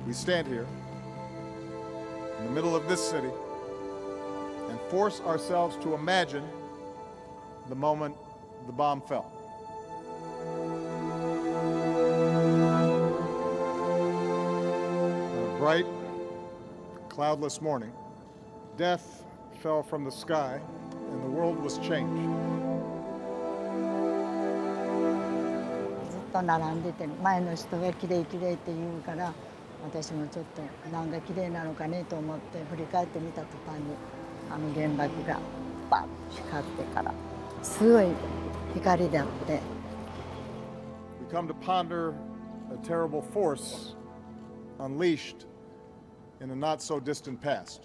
we stand here in the middle of this city and force ourselves to imagine the moment the bomb fell. On a bright, cloudless morning, death fell from the sky and the world was changed. ずっと並んでて前の人が綺麗綺麗って言うから私もちょっとなんか綺麗なのかねと思って振り返ってみた途端にあの原爆がバッと光ってからすごい光であって。We come to ponder a terrible force unleashed in a not so distant past.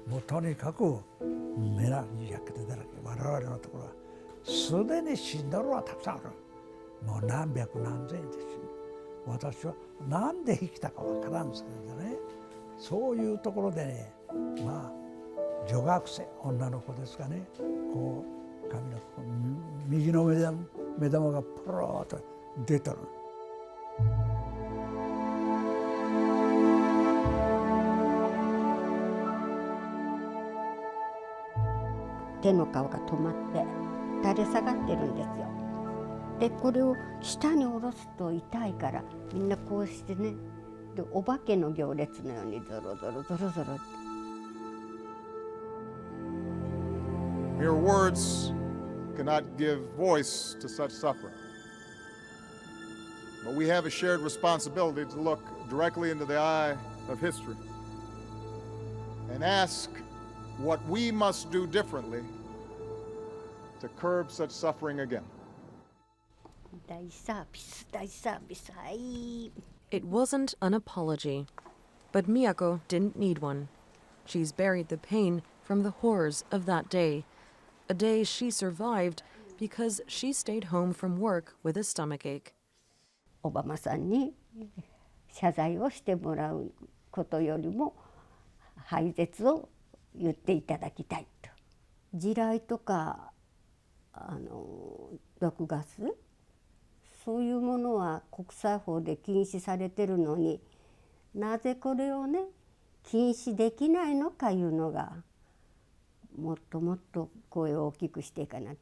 もうとにかく皆に焼けてだらけ、我々のところはすでに死んだのはたくさんある。もう何百何千で死ぬ。私はなんで生きたかわからんですけどね、そういうところでね、まあ女学生、女の子ですかね、こう髪の右の目玉がポロッと出てる。手の皮が止まって垂れ下がってるんですよ。でこれを下に下ろすと痛いからみんなこうしてね、でお化けの行列のようにゾロゾロゾロゾロ。Mere words cannot give voice to such suffering. But we have a shared responsibility to look directly into the eye of history and ask what we must do differently to curb such suffering again. 大サービス、大サービス、はい。It wasn't an apology, but Miyako didn't need one. She's buried the pain from the horrors of that day, a day she survived because she stayed home from work with a stomachache. オバマさんに謝罪をしてもらうことよりも廃絶を言っていただきたいと。地雷とか毒ガス、そういうものは国際法で禁止されてるのになぜこれをね禁止できないのかいうのがもっともっと声を大きくしていかない。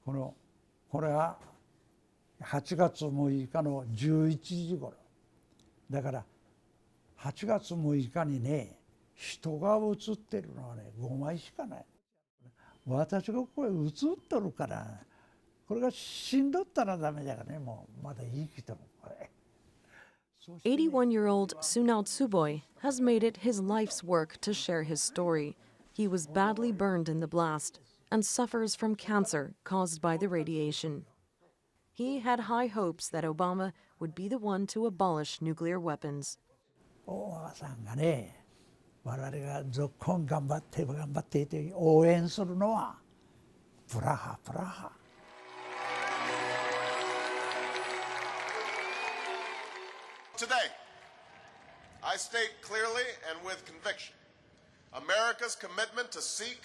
これは8月6日の11時頃だから8月6日にね人が写ってるのはね5枚しかない。私がここへ写っとるからこれが死んどったらダメだからね、もうまだ生きてるこれ。81-year-old Sunao Tsuboi has made it his life's work to share his story. He was badly burned in the blast and suffers from cancer caused by the radiation. He had high hopes that Obama would be the one to abolish nuclear weapons. 大和さんがね、我々が続婚頑張っていて応援するのはプラハプラハ。Today, I state clearly and with conviction America's commitment to seek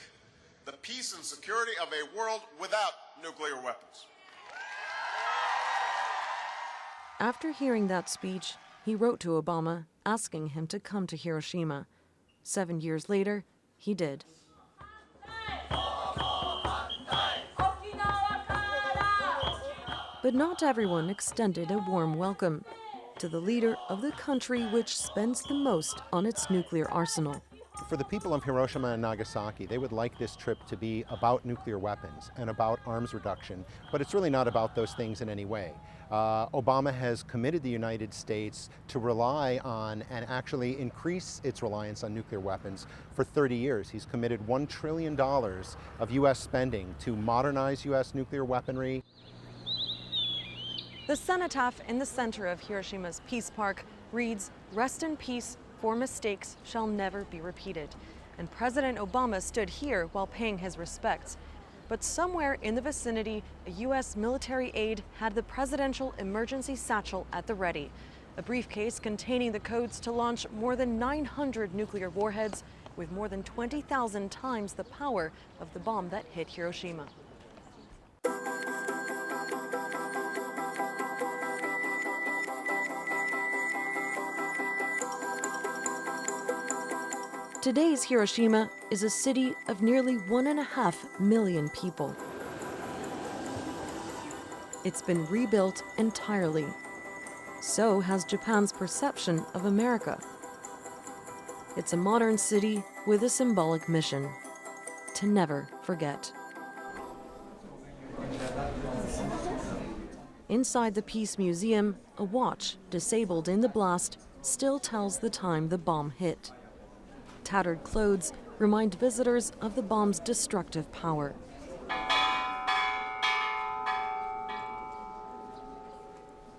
the peace and security of a world without nuclear weapons. After hearing that speech, he wrote to Obama asking him to come to Hiroshima. 7 years later, he did. But not everyone extended a warm welcome to the leader of the country which spends the most on its nuclear arsenal. For the people of Hiroshima and Nagasaki, they would like this trip to be about nuclear weapons and about arms reduction, but it's really not about those things in any way. Obama has committed the United States to rely on and actually increase its reliance on nuclear weapons for 30 years. He's committed $1 trillion of U.S. spending to modernize U.S. nuclear weaponry. The cenotaph in the center of Hiroshima's Peace Park reads, "Rest in peace, for mistakes shall never be repeated." And President Obama stood here while paying his respects. But somewhere in the vicinity, a U.S. military aide had the presidential emergency satchel at the ready, a briefcase containing the codes to launch more than 900 nuclear warheads with more than 20,000 times the power of the bomb that hit Hiroshima. Today's Hiroshima is a city of nearly 1.5 million people. It's been rebuilt entirely. So has Japan's perception of America. It's a modern city with a symbolic mission: to never forget. Inside the Peace Museum, a watch, disabled in the blast, still tells the time the bomb hit. Tattered clothes remind visitors of the bomb's destructive power.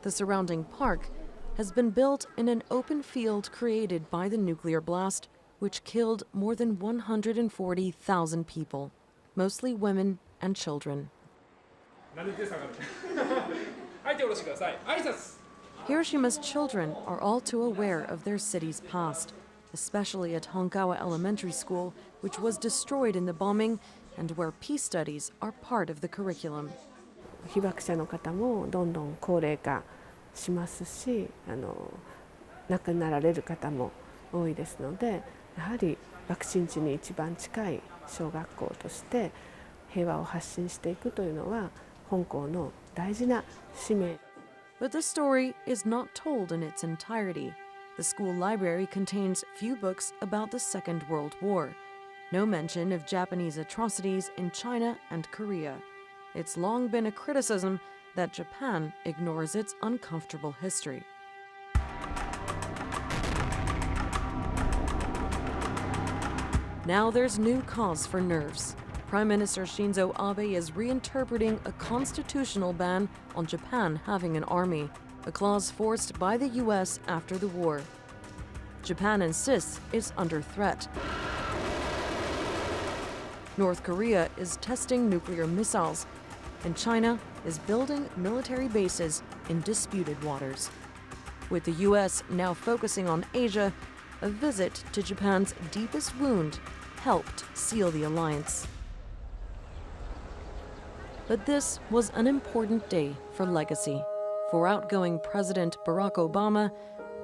The surrounding park has been built in an open field created by the nuclear blast, which killed more than 140,000 people, mostly women and children. Hiroshima's children are all too aware of their city's past, especially at Honkawa Elementary School, which was destroyed in the bombing and where peace studies are part of the curriculum. 被爆者の方もどんどん高齢化しますし、亡くなられる方も多いですので、やはり爆心地に一番近い小学校として平和を発信していくというのは本校の大事な使命。 But the story is not told in its entirety. The school library contains few books about the Second World War. No mention of Japanese atrocities in China and Korea. It's long been a criticism that Japan ignores its uncomfortable history. Now there's new cause for nerves. Prime Minister Shinzo Abe is reinterpreting a constitutional ban on Japan having an army, a clause forced by the US after the war. Japan insists it's under threat. North Korea is testing nuclear missiles, and China is building military bases in disputed waters. With the US now focusing on Asia, a visit to Japan's deepest wound helped seal the alliance. But this was an important day for legacy, for outgoing President Barack Obama,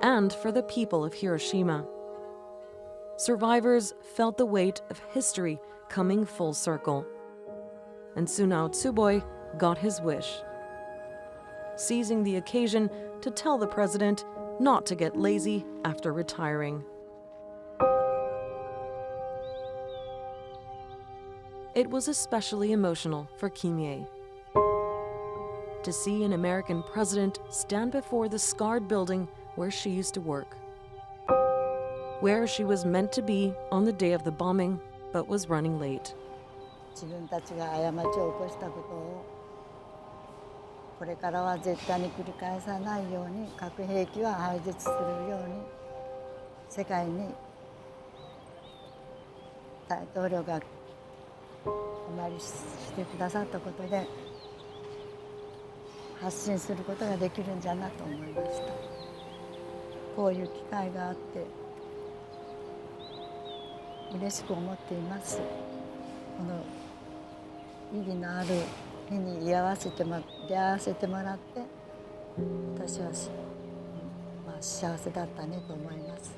and for the people of Hiroshima. Survivors felt the weight of history coming full circle. And Tsunao Tsuboi got his wish, seizing the occasion to tell the president not to get lazy after retiring. It was especially emotional for Kimie to see an American president stand before the scarred building where she used to work, where she was meant to be on the day of the bombing, but was running late. 自分たちが過ちを起こしたことをこれからは絶対に繰り返さないように、核兵器は廃絶するように世界に大統領がお参りしてくださったことで発信することができるんじゃなと思いました。こういう機会があって嬉しく思っています。この意義のある日に出会わせてもらって私は、幸せだったねと思います。